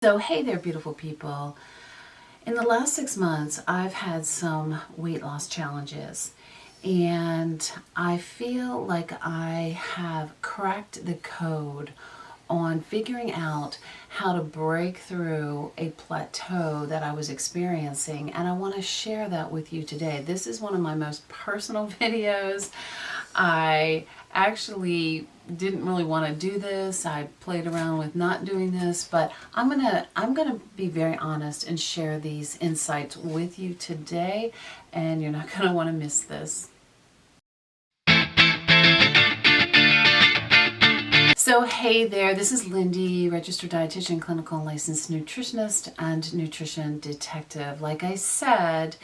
So hey there, beautiful people. In the last 6 months, I've had some weight loss challenges, and I feel like I have cracked the code on figuring out how to break through a plateau that I was experiencing, and I want to share that with you today. This is one of my most personal videos. I actually didn't really want to do this. I played around with not doing this, but I'm gonna be very honest and share these insights with you today, and you're not gonna want to miss this. So hey there, this is Lindy, registered dietitian, clinical and licensed nutritionist, and nutrition detective. Like I said,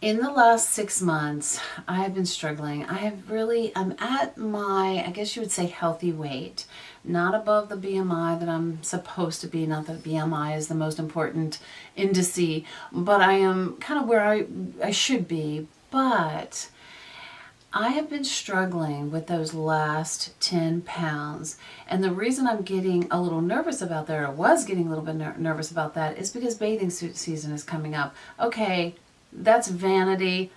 in the last 6 months, I have been struggling. I'm at my, I guess you would say, healthy weight. Not above the BMI that I'm supposed to be. Not that BMI is the most important indice, but I am kind of where I should be. But I have been struggling with those last 10 pounds. And the reason I'm getting a little nervous about that, or was getting a little bit nervous about that, is because bathing suit season is coming up. Okay, that's vanity.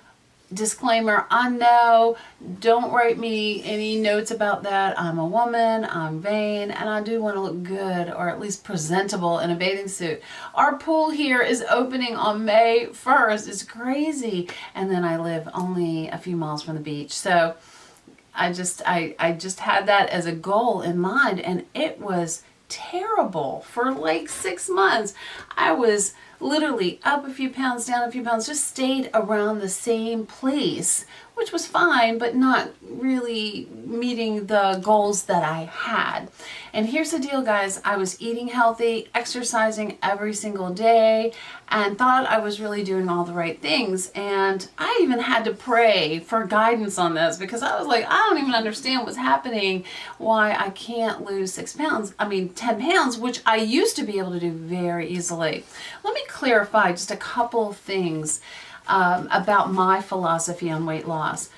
Disclaimer, I know, don't write me any notes about that. I'm a woman, I'm vain, and I do want to look good, or at least presentable, in a bathing suit. Our pool here is opening on May 1st. It's crazy. And then I live only a few miles from the beach. So I just had that as a goal in mind, and it was terrible for like 6 months. I was literally up a few pounds, down a few pounds, just stayed around the same place, which was fine, but not really meeting the goals that I had. And here's the deal, guys. I was eating healthy, exercising every single day, and thought I was really doing all the right things. And I even had to pray for guidance on this, because I was like, I don't even understand what's happening, why I can't lose 10 pounds, which I used to be able to do very easily. Let me clarify just a couple of things about my philosophy on weight loss.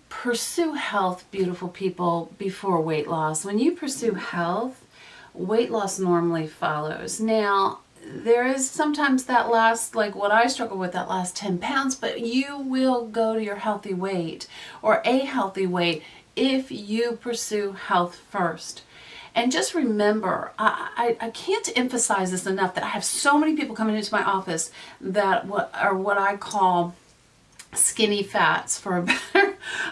Pursue health, beautiful people, before weight loss. When you pursue health, weight loss normally follows. Now, there is sometimes that last, like what I struggle with, that last 10 pounds, but you will go to your healthy weight, or a healthy weight, if you pursue health first. And just remember, I can't emphasize this enough, that I have so many people coming into my office that are what I call skinny fats, for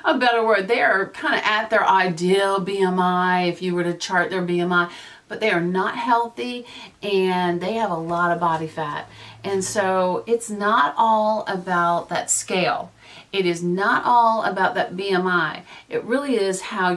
a better word. They are kind of at their ideal BMI, if you were to chart their BMI, but they are not healthy, and they have a lot of body fat. And so it's not all about that scale. It is not all about that BMI. It really is how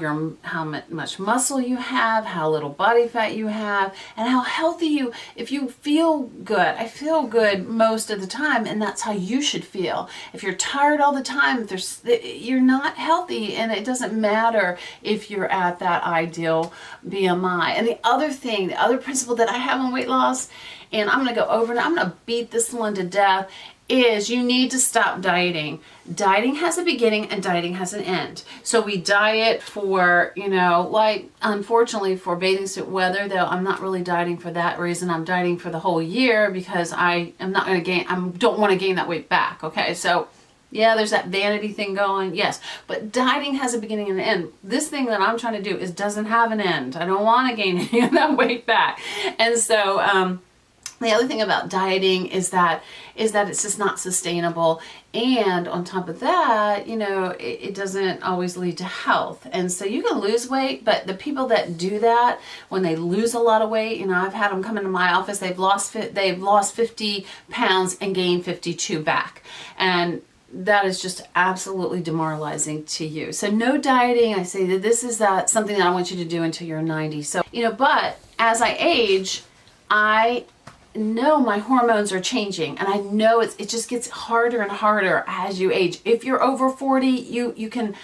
much muscle you have, how little body fat you have, and how healthy if you feel good. I feel good most of the time, and that's how you should feel. If you're tired all the time, you're not healthy, and it doesn't matter if you're at that ideal BMI. And the other principle that I have on weight loss, and I'm going to go over and I'm going to beat this one to death, is you need to stop dieting. Dieting has a beginning and dieting has an end. So we diet for, like, unfortunately, for bathing suit weather, though I'm not really dieting for that reason. I'm dieting for the whole year, because I don't want to gain that weight back. Okay, so yeah, there's that vanity thing going, yes, but dieting has a beginning and an end. This thing that I'm trying to do doesn't have an end. I don't want to gain any of that weight back. And so, the other thing about dieting is that it's just not sustainable. And on top of that, it doesn't always lead to health. And so you can lose weight, but the people that do that, when they lose a lot of weight, I've had them come into my office, they've lost 50 pounds and gained 52 back. And that is just absolutely demoralizing to you. So no dieting. I say that this is something that I want you to do until you're 90. So, but as I age, I know my hormones are changing, and I know it just gets harder and harder as you age. If you're over 40, you can,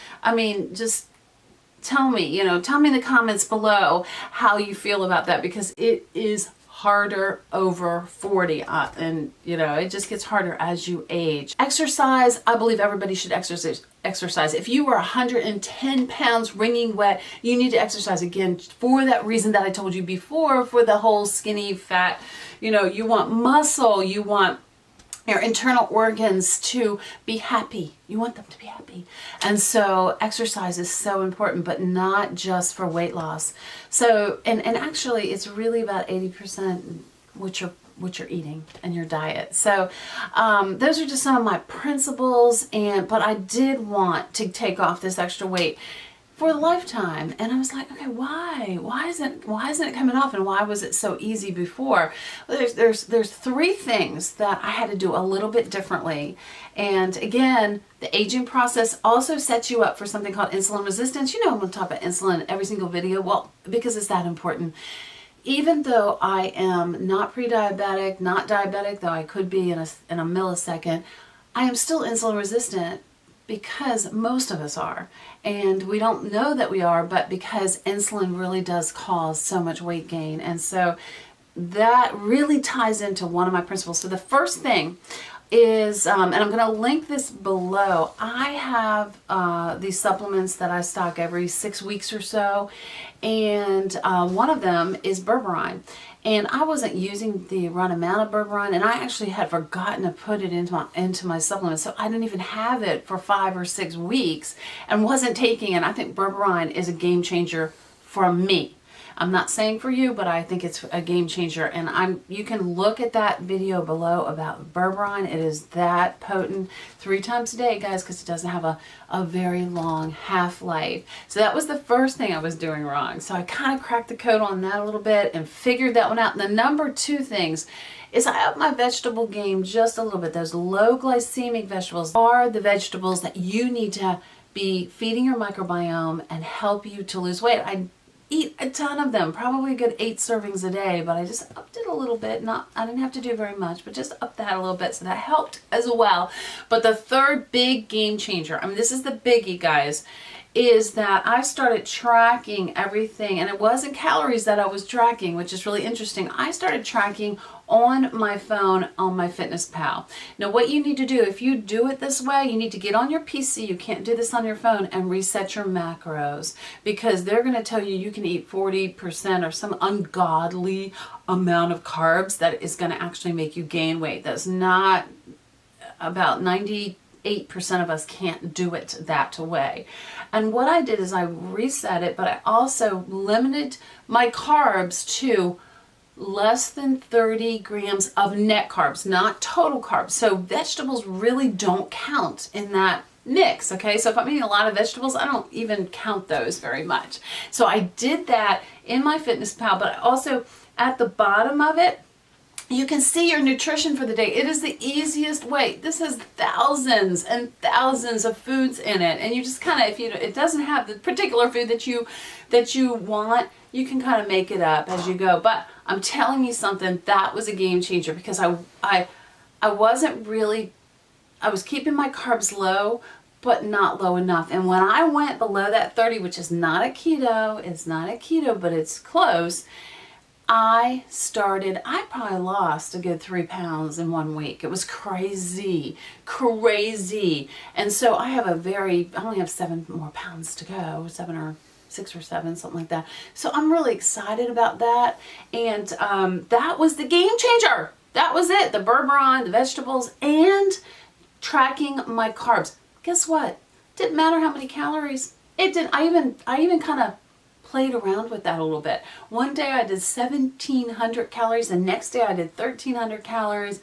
just tell me in the comments below how you feel about that, because it is harder over 40. And you know, it just gets harder as you age. Exercise, I believe everybody should exercise. If you were 110 pounds wringing wet, you need to exercise again for that reason that I told you before, for the whole skinny fat. You know, you want muscle, you want your internal organs to be happy. You want them to be happy. And so exercise is so important, but not just for weight loss. So, and actually it's really about 80% what you're eating and your diet. So those are just some of my principles, but I did want to take off this extra weight for a lifetime. And I was like, okay, why isn't it coming off, and why was it so easy before? Well, there's three things that I had to do a little bit differently. And again, the aging process also sets you up for something called insulin resistance. You know, I'm going to talk about insulin every single video. Well, because it's that important. Even though I am not pre-diabetic, not diabetic, though I could be in a millisecond, I am still insulin resistant, because most of us are, and we don't know that we are, but because insulin really does cause so much weight gain. And so that really ties into one of my principles. So the first thing is, and I'm going to link this below, I have these supplements that I stock every 6 weeks or so, and one of them is berberine. And I wasn't using the right amount of berberine, and I actually had forgotten to put it into my supplement, so I didn't even have it for 5 or 6 weeks and wasn't taking it. I think berberine is a game changer for me. I'm not saying for you, but I think it's a game changer. And you can look at that video below about berberine. It is that potent 3 times a day, guys, because it doesn't have a very long half-life. So that was the first thing I was doing wrong. So I kind of cracked the code on that a little bit and figured that one out. And the number 2 things is I up my vegetable game just a little bit. Those low glycemic vegetables are the vegetables that you need to be feeding your microbiome and help you to lose weight. I eat a ton of them, probably a good 8 servings a day, but I just upped it a little bit. I didn't have to do very much, but just up that a little bit, so that helped as well. But the third big game changer, I mean, this is the biggie, guys, is that I started tracking everything, and it wasn't calories that I was tracking, which is really interesting. I started tracking on my phone on my FitnessPal. Now, what you need to do, if you do it this way, you need to get on your PC, you can't do this on your phone, and reset your macros, because they're going to tell you can eat 40% or some ungodly amount of carbs that is going to actually make you gain weight. That's not, about 98% of us can't do it that way. And what I did is I reset it, but I also limited my carbs to less than 30 grams of net carbs, not total carbs. So vegetables really don't count in that mix, okay? So if I'm eating a lot of vegetables, I don't even count those very much. So I did that in my FitnessPal, but I also, at the bottom of it, you can see your nutrition for the day. It is the easiest way. This has thousands and thousands of foods in it, and you just kind of, if it doesn't have the particular food that you want, you can kind of make it up as you go. But I'm telling you something, that was a game changer, because I wasn't really, I was keeping my carbs low, but not low enough. And when I went below that 30, which is not a keto, it's not a keto, but it's close, I probably lost a good 3 pounds in 1 week. It was crazy. And so I only have 7 more pounds to go, 7 or 6 or 7, something like that. So I'm really excited about that. And that was the game changer. That was it. The berberine, the vegetables, and tracking my carbs. Guess what? Didn't matter how many calories. It didn't. I even kind of played around with that a little bit. One day I did 1,700 calories. The next day I did 1,300 calories.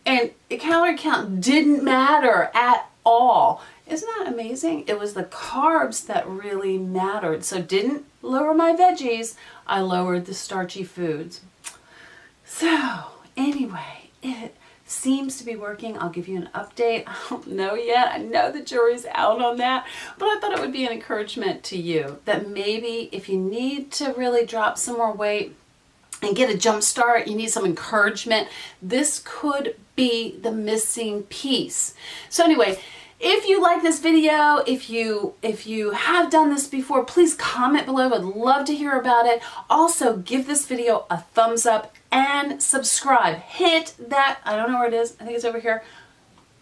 And the calorie count didn't matter at all. Isn't that amazing? It was the carbs that really mattered. So didn't lower my veggies. I lowered the starchy foods. So anyway, it seems to be working. I'll give you an update. I don't know yet. I know the jury's out on that, but I thought it would be an encouragement to you that maybe if you need to really drop some more weight and get a jump start, you need some encouragement, this could be the missing piece. So anyway, If you like this video, if you have done this before, please comment below. I'd love to hear about it. Also, give this video a thumbs up and subscribe. Hit that, I don't know where it is, I think it's over here,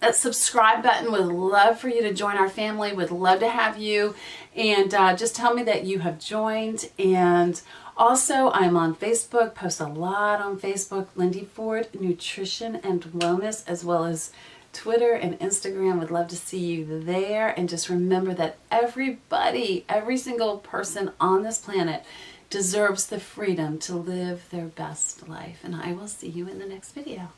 that subscribe button. Would love for you to join our family. Would love to have you. And just tell me that you have joined. And also, I'm on Facebook, post a lot on Facebook, Lindy Ford Nutrition and Wellness, as well as Twitter and Instagram. Would love to see you there. And just remember that everybody, every single person on this planet deserves the freedom to live their best life. And I will see you in the next video.